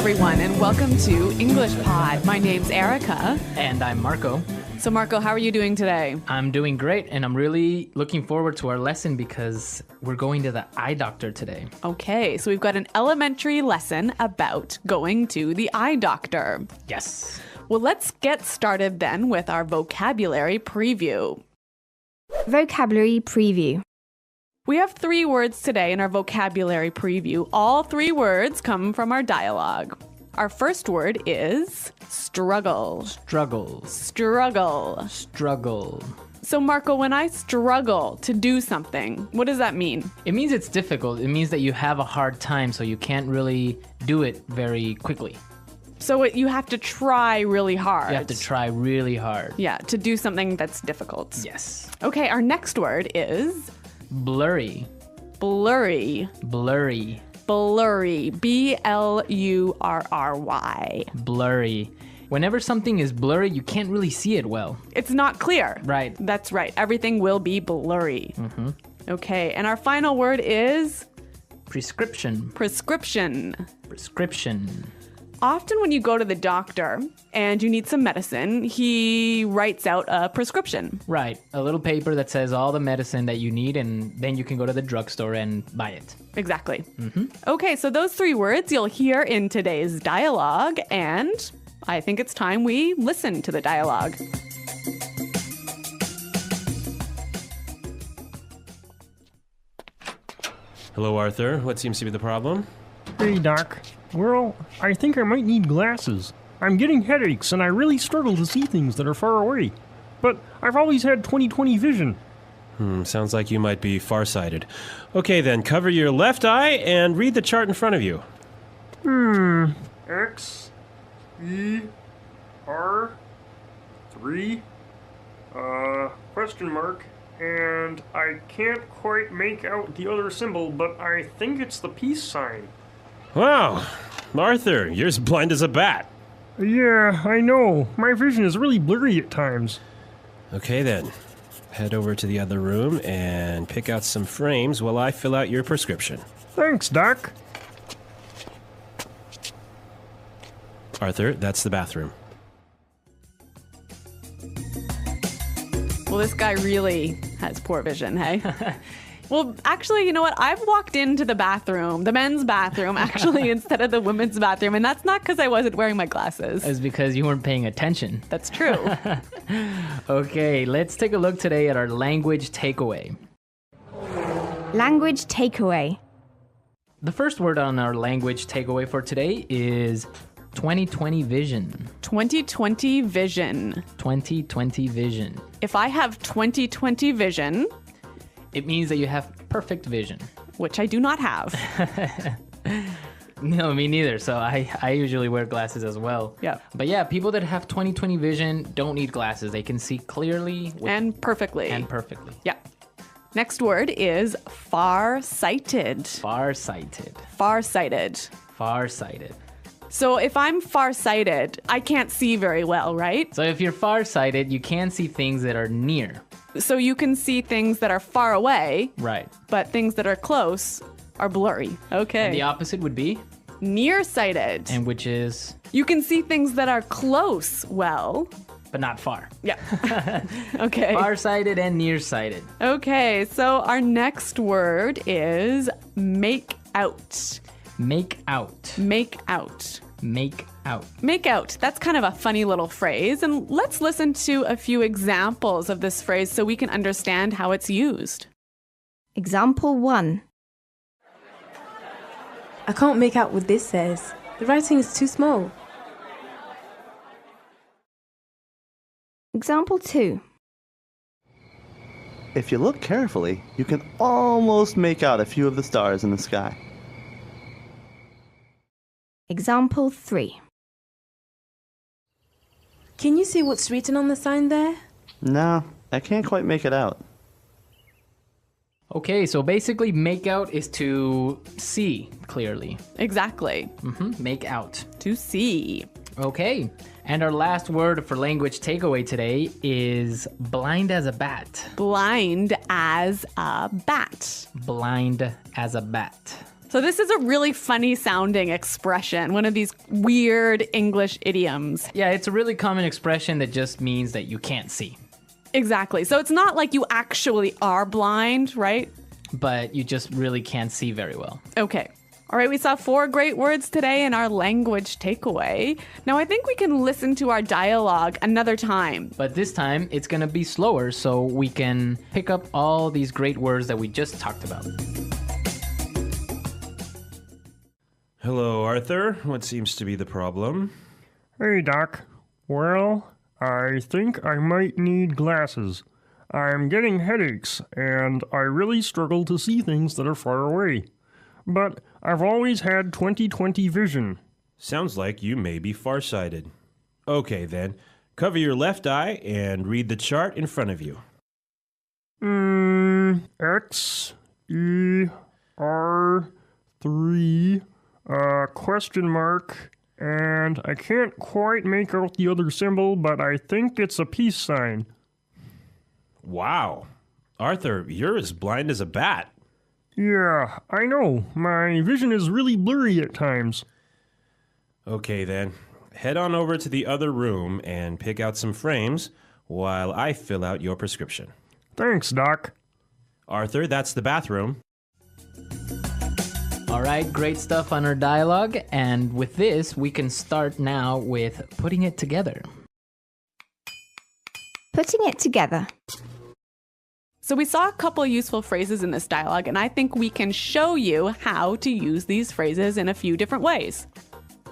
everyone, and welcome to English Pod. My name's Erica. And I'm Marco. So, Marco, how are you doing today? I'm doing great, and I'm really looking forward to our lesson because we're going to the eye doctor today. Okay, so we've got an elementary lesson about going to the eye doctor. Yes. Well, let's get started then with our vocabulary preview. Vocabulary preview. We have 3 words today in our vocabulary preview. All 3 words come from our dialogue. Our first word is struggle. Struggles. Struggle. Struggle. So, Marco, when I struggle to do something, what does that mean? It means it's difficult. It means that you have a hard time, so you can't really do it very quickly. So you have to try really hard. You have to try really hard. Yeah, to do something that's difficult. Yes. Okay, our next word is Blurry. blurry. Blurry. Blurry. B-L-U-R-R-Y. Blurry. Whenever something is blurry, you can't really see it well. It's not clear. Right. That's right. Everything will be blurry. Okay, and our final word is Prescription. prescription. Prescription. Often when you go to the doctor and you need some medicine, he writes out a prescription. Right. A little paper that says all the medicine that you need, and then you can go to the drugstore and buy it. Exactly. Okay, so those 3 words you'll hear in today's dialogue, and I think it's time we listen to the dialogue. Hello, Arthur. What seems to be the problem? Hey, Doc. Well, I think I might need glasses. I'm getting headaches and I really struggle to see things that are far away. But I've always had 20/20 vision. Sounds like you might be farsighted. Okay, then, cover your left eye and read the chart in front of you. X, E, R, 3, question mark, and I can't quite make out the other symbol, but I think it's the peace sign. Wow, Arthur, you're as blind as a bat. Yeah, I know. My vision is really blurry at times. Okay, then. Head over to the other room and pick out some frames while I fill out your prescription. Thanks, Doc. Arthur, that's the bathroom. Well, this guy really has poor vision, hey? Well, actually, you know what? I've walked into the bathroom, the men's bathroom, actually, instead of the women's bathroom, and that's not because I wasn't wearing my glasses. It's because you weren't paying attention. That's true. Okay, let's take a look today at our language takeaway. Language takeaway. The first word on our language takeaway for today is 20/20 vision. 20/20 vision. 20/20 vision. If I have 20/20 vision, It means that you have perfect vision. which I do not have. No, me neither. So I usually wear glasses as well. Yeah. But yeah, people that have 20/20 vision don't need glasses. They can see clearly And perfectly. and perfectly. Yeah. Next word is far-sighted. Farsighted. Far-sighted. Farsighted. So if I'm far-sighted, I can't see very well, right? So if you're farsighted, you can see things that are near. So you can see things that are far away, Right. but things that are close are blurry. Okay. And the opposite would be, Nearsighted. and which is, You can see things that are close well. but not far. Yeah. Okay. Farsighted and nearsighted. Okay, so our next word is make out. Make out. Make out. Make out. Make out. That's kind of a funny little phrase. And let's listen to a few examples of this phrase so we can understand how it's used. Example 1. I can't make out what this says. The writing is too small. Example 2. If you look carefully, you can almost make out a few of the stars in the sky. Example 3. Can you see what's written on the sign there? No, I can't quite make it out. Okay, so basically make out is to see clearly. Exactly. Make out. To see. Okay, and our last word for language takeaway today is blind as a bat. Blind as a bat. Blind as a bat. So this is a really funny sounding expression, one of these weird English idioms. Yeah, it's a really common expression that just means that you can't see, Exactly. So it's not like you actually are blind, right? but you just really can't see very well. Okay. All right, we saw 4 great words today in our language takeaway. Now I think we can listen to our dialogue another time. But this time, it's going to be slower so we can pick up all these great words that we just talked about. Hello, Arthur. What seems to be the problem? Hey, Doc. Well, I think I might need glasses. I'm getting headaches, and I really struggle to see things that are far away. But I've always had 20/20 vision. Sounds like you may be farsighted. Okay, then. Cover your left eye and read the chart in front of you. X, E, R, 3, question mark, and I can't quite make out the other symbol, but I think it's a peace sign. Wow. Arthur, you're as blind as a bat. Yeah, I know. My vision is really blurry at times. Okay, then. Head on over to the other room and pick out some frames while I fill out your prescription. Thanks, Doc. Arthur, that's the bathroom. All right, great stuff on our dialogue. And with this, we can start now with putting it together. Putting it together. So we saw a couple useful phrases in this dialogue, and I think we can show you how to use these phrases in a few different ways.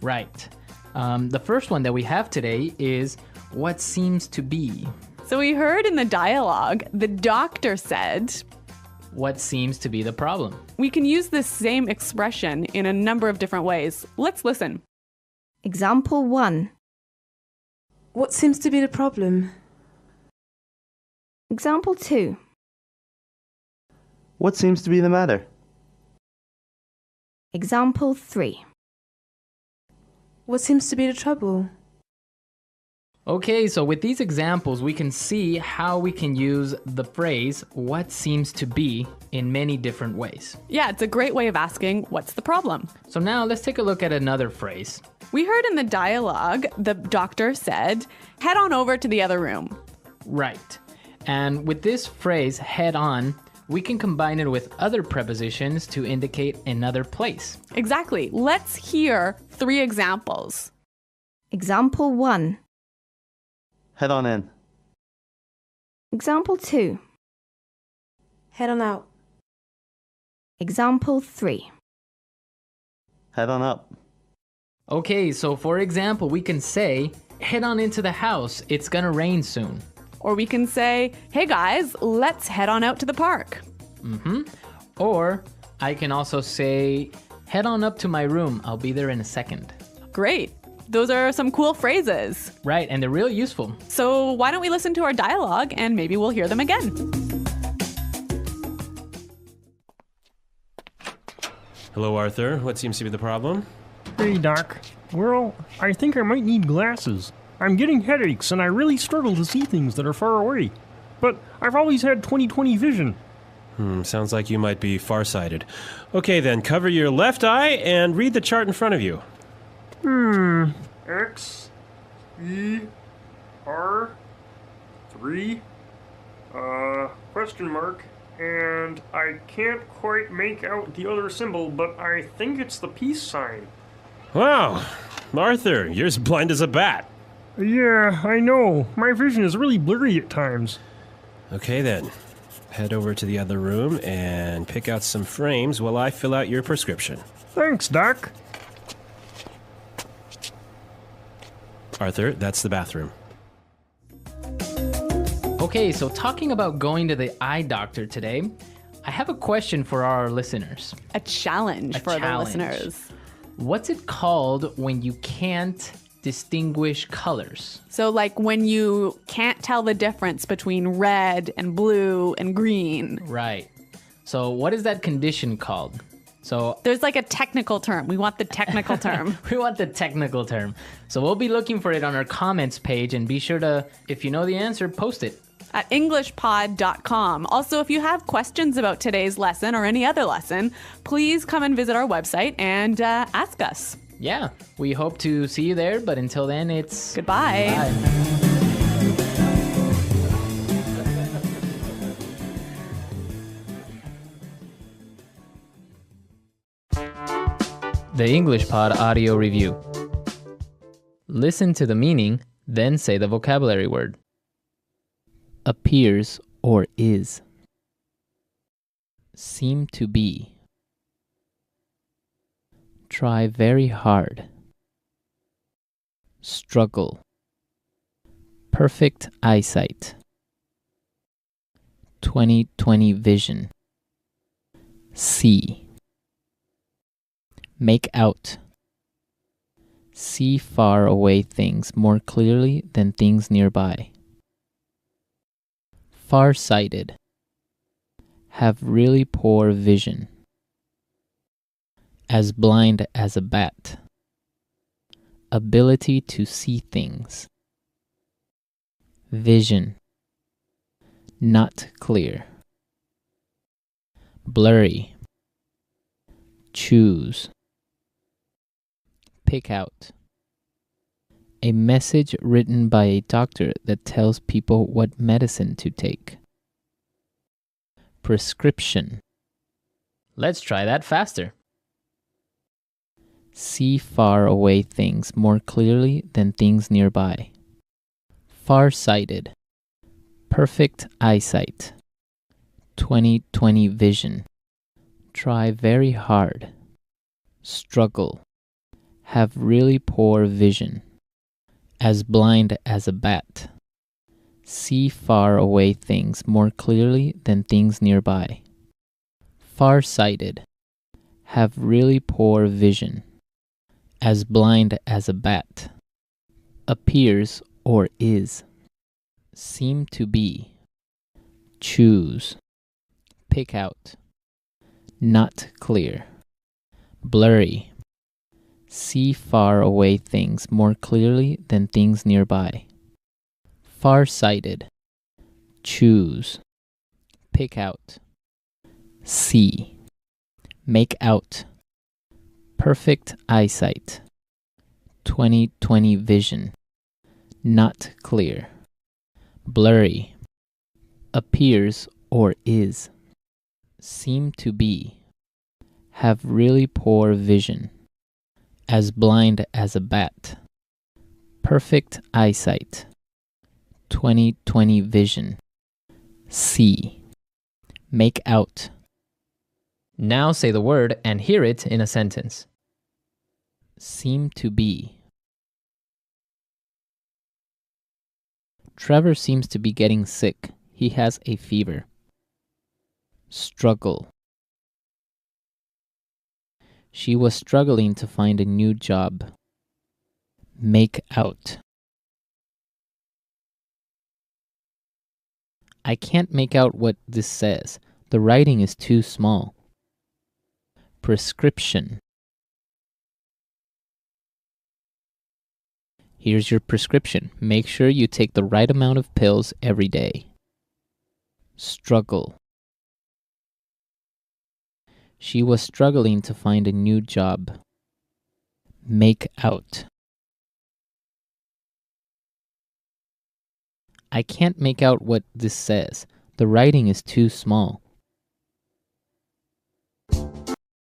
Right. The first one that we have today is what seems to be. So we heard in the dialogue, the doctor said, What seems to be the problem? we can use this same expression in a number of different ways. Let's listen. Example 1. What seems to be the problem? Example 2. What seems to be the matter? Example 3. What seems to be the trouble? Okay, so with these examples, we can see how we can use the phrase what seems to be in many different ways. Yeah, it's a great way of asking, what's the problem? So now let's take a look at another phrase. We heard in the dialogue, the doctor said, head on over to the other room. Right. And with this phrase, head on, we can combine it with other prepositions to indicate another place. Exactly. Let's hear 3 examples. Example 1. Head on in. Example 2. Head on out. Example 3. Head on up. Okay, so for example, we can say, head on into the house, it's gonna rain soon. Or we can say, hey guys, let's head on out to the park. Or I can also say, head on up to my room, I'll be there in a second. Great. Those are some cool phrases. Right, and they're real useful. So why don't we listen to our dialogue and maybe we'll hear them again. Hello, Arthur. What seems to be the problem? Hey, Doc. Well, I think I might need glasses. I'm getting headaches, and I really struggle to see things that are far away. But I've always had 20/20 vision. Sounds like you might be farsighted. Okay, then. Cover your left eye and read the chart in front of you. X, E, R, 3, question mark, and I can't quite make out the other symbol, but I think it's the peace sign. Wow. Arthur, you're as blind as a bat. Yeah, I know. My vision is really blurry at times. Okay, then. Head over to the other room and pick out some frames while I fill out your prescription. Thanks, Doc. Arthur, that's the bathroom. Okay, so talking about going to the eye doctor today, I have a question for our listeners. A challenge for the listeners. What's it called when you can't distinguish colors? So like when you can't tell the difference between red and blue and green. Right. So what is that condition called? So There's like a technical term. We want the technical term. we want the technical term. So we'll be looking for it on our comments page, and be sure to, if you know the answer, post it. at englishpod.com. Also, if you have questions about today's lesson or any other lesson, please come and visit our website and ask us. Yeah, we hope to see you there, but until then, it's Goodbye. Bye. The English Pod Audio Review. Listen to the meaning, then say the vocabulary word. Appears or is. Seem to be. Try very hard. Struggle. Perfect eyesight. 20/20 vision. See. Make out. See far away things more clearly than things nearby. Far-sighted. Have really poor vision. As blind as a bat. Ability to see things. Vision. Not clear. Blurry. Choose. Pick out. A message written by a doctor that tells people what medicine to take. Prescription. Let's try that faster. See far away things more clearly than things nearby. Far-sighted. Perfect eyesight. 20/20 vision. Try very hard. Struggle. Have really poor vision. As blind as a bat. See far away things more clearly than things nearby. Far-sighted. Have really poor vision. As blind as a bat. Appears or is. Seem to be. Choose. Pick out. Not clear. Blurry. See far away things more clearly than things nearby. Far-sighted. Choose. Pick out. See. Make out. Perfect eyesight. 20/20 vision. Not clear. Blurry. Appears or is. Seem to be. Have really poor vision. As blind as a bat. Perfect eyesight. 20/20 vision. See. Make out. Now say the word and hear it in a sentence. Seem to be. Trevor seems to be getting sick. He has a fever. Struggle. She was struggling to find a new job. Make out. I can't make out what this says. The writing is too small. Prescription. Here's your prescription. Make sure you take the right amount of pills every day. Struggle. She was struggling to find a new job. Make out. I can't make out what this says. The writing is too small.